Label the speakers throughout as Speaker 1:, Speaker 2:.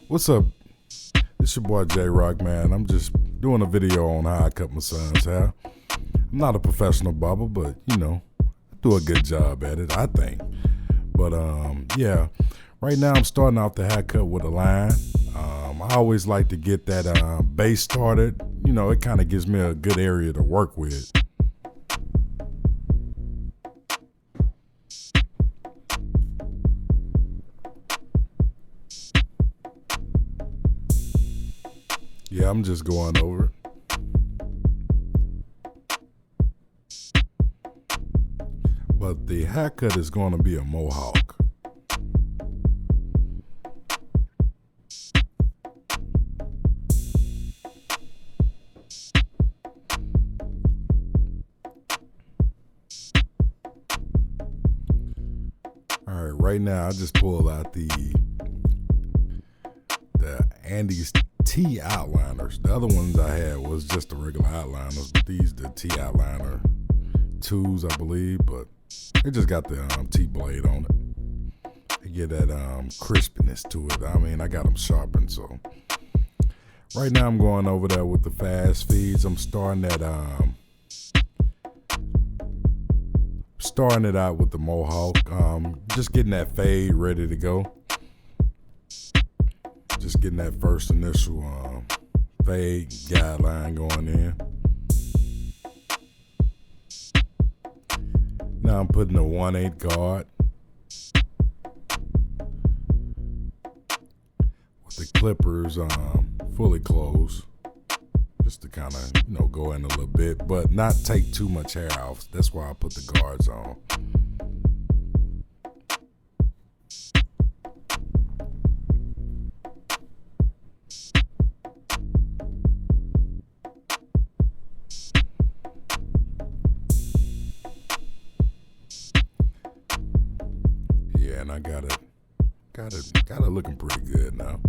Speaker 1: What's up? It's your boy J Rock, man. I'm just doing a video on how I cut my son's hair. I'm not a professional barber, but I do a good job at it, I think. But yeah, right now I'm starting off the haircut with a line. I always like to get that base started. It kind of gives me a good area to work with. Yeah, I'm just going over it. But the haircut is going to be a Mohawk. All right, right now I just pulled out the Andy's T outliners. The other ones I had was just the regular outliners, but these the T outliner 2s, I believe, but they just got the T blade on it. They get that crispiness to it. I mean, I got them sharpened, so right now I'm going over there with the fast feeds. I'm starting it out with the Mohawk. Just getting that fade ready to go. Just getting that first initial fade guideline going in. Now I'm putting a 1/8 guard with the clippers fully closed, just to kind of go in a little bit, but not take too much hair off. That's why I put the guards on. And I got it looking pretty good now.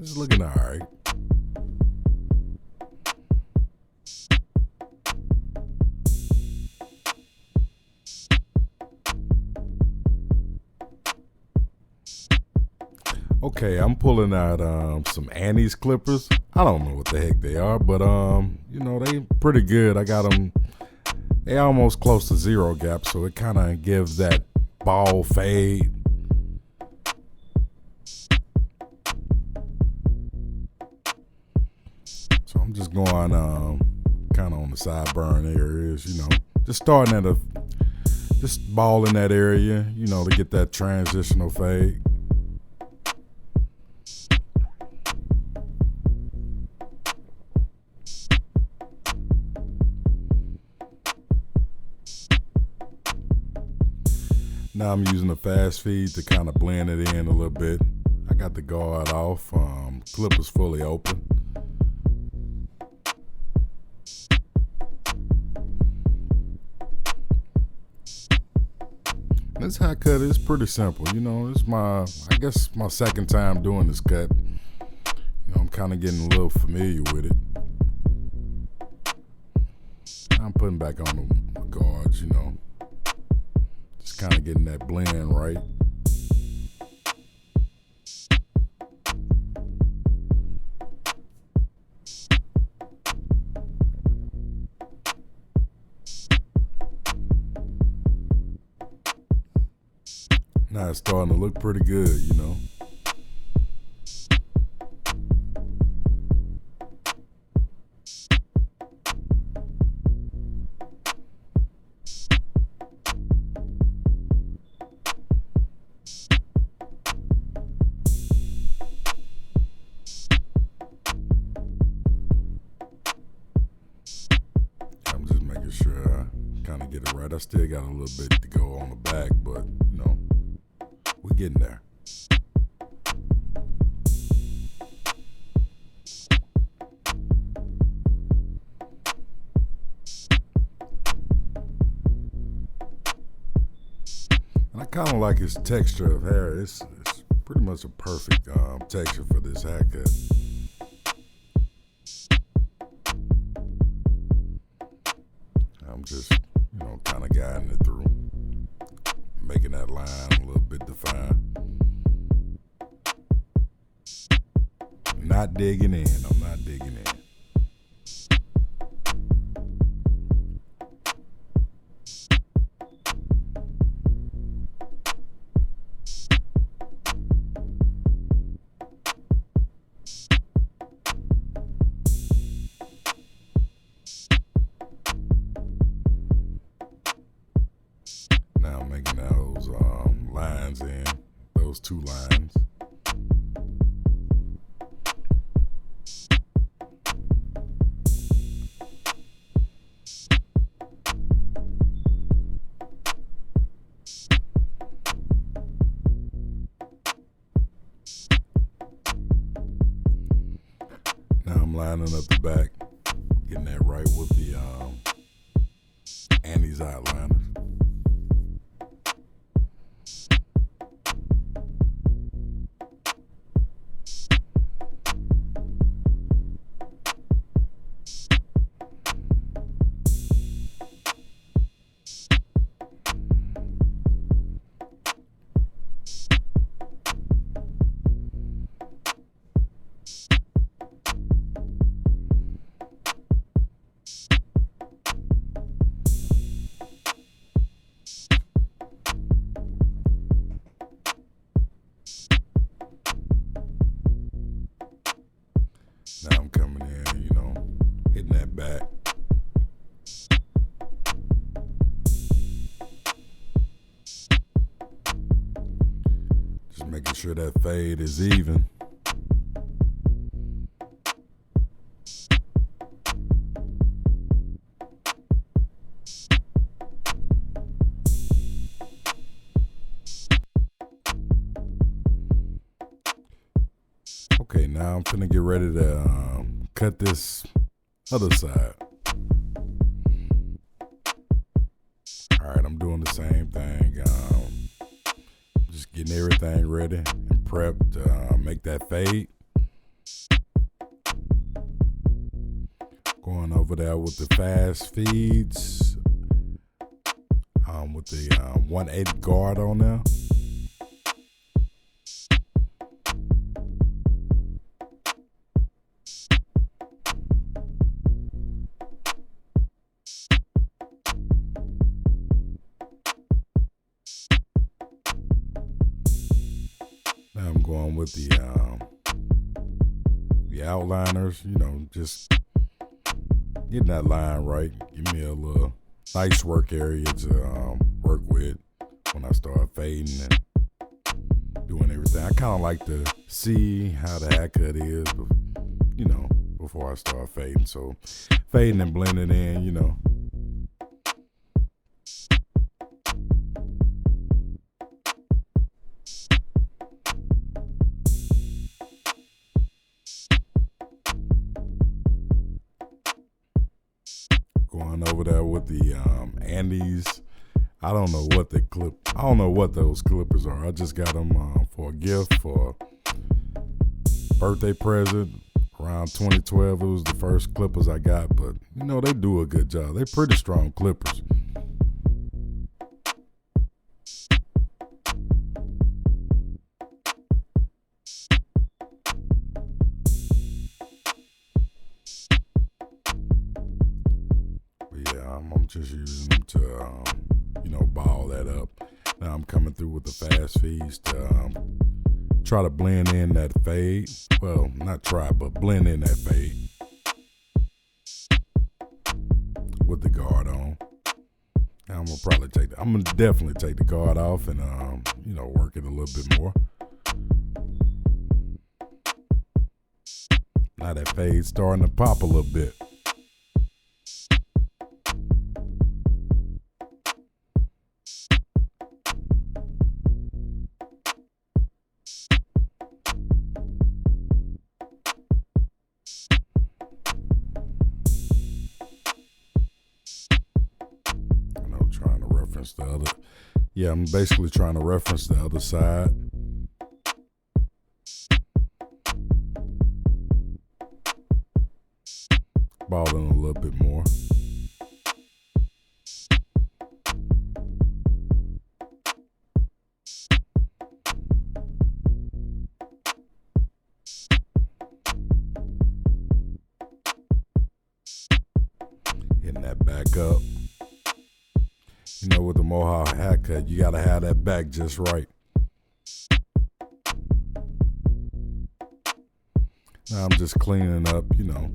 Speaker 1: It's looking all right. Okay, I'm pulling out some Annie's clippers. I don't know what the heck they are, but they pretty good. I got them. They almost close to zero gap, so it kind of gives that ball fade. So I'm just going kind of on the sideburn areas, just starting at just ball in that area, to get that transitional fade. Now I'm using the fast feed to kind of blend it in a little bit. I got the guard off, clippers fully open. This haircut is pretty simple, it's I guess my second time doing this cut. I'm kind of getting a little familiar with it. I'm putting back on the guards, just kind of getting that blend right. Now it's starting to look pretty good, I'm just making sure I kind of get it right. I still got a little bit to go on the back, but we're getting there. And I kind of like his texture of hair. It's pretty much a perfect texture for this haircut. I'm just, kind of guiding it through, making that line a little bit defined. not digging in. I'm not digging in. Now I'm making those lines in, those two lines. Now I'm lining up the back, getting that right with the Annie's eyeliners. Now I'm coming in, hitting that back. Just making sure that fade is even. Okay, now I'm finna get ready to cut this other side. Alright, I'm doing the same thing. Just getting everything ready and prepped to make that fade. Going over there with the fast feeds. With the 1/8 guard on there. Now I'm going with the outliners, just getting that line right. Give me a little nice work area to work with when I start fading and doing everything. I kind of like to see how the haircut is, before I start fading. So fading and blending in, Going over there with the Andes. I don't know what those clippers are. I just got them for a gift for a birthday present around 2012. It was the first clippers I got, but they do a good job. They're pretty strong clippers. I'm just using them to, ball that up. Now I'm coming through with the fast feeds to try to blend in that fade. Well, not try, but blend in that fade with the guard on. Now I'm gonna definitely take the guard off and work it a little bit more. Now that fade's starting to pop a little bit. I'm basically trying to reference the other side. Balling a little bit more. that back up. You know, with the Mohawk haircut, you gotta have that back just right. Now I'm just cleaning up, you know.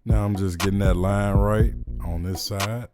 Speaker 1: Now I'm just getting that line right on this side.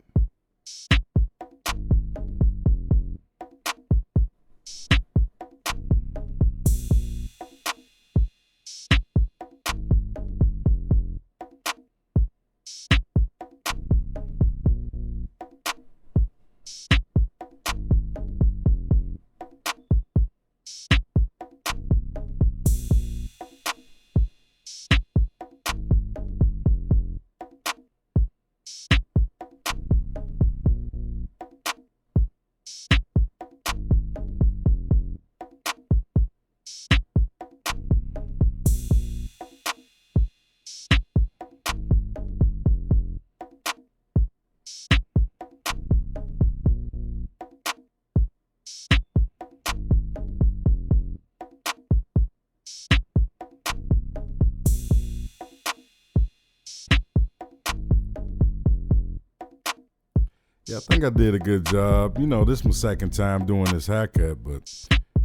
Speaker 1: Yeah, I think I did a good job. You know, this is my second time doing this haircut, but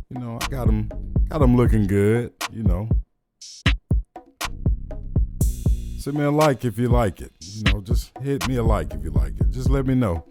Speaker 1: you know, I got them looking good. You know, send me a like if you like it. You know, just hit me a like if you like it. Just let me know.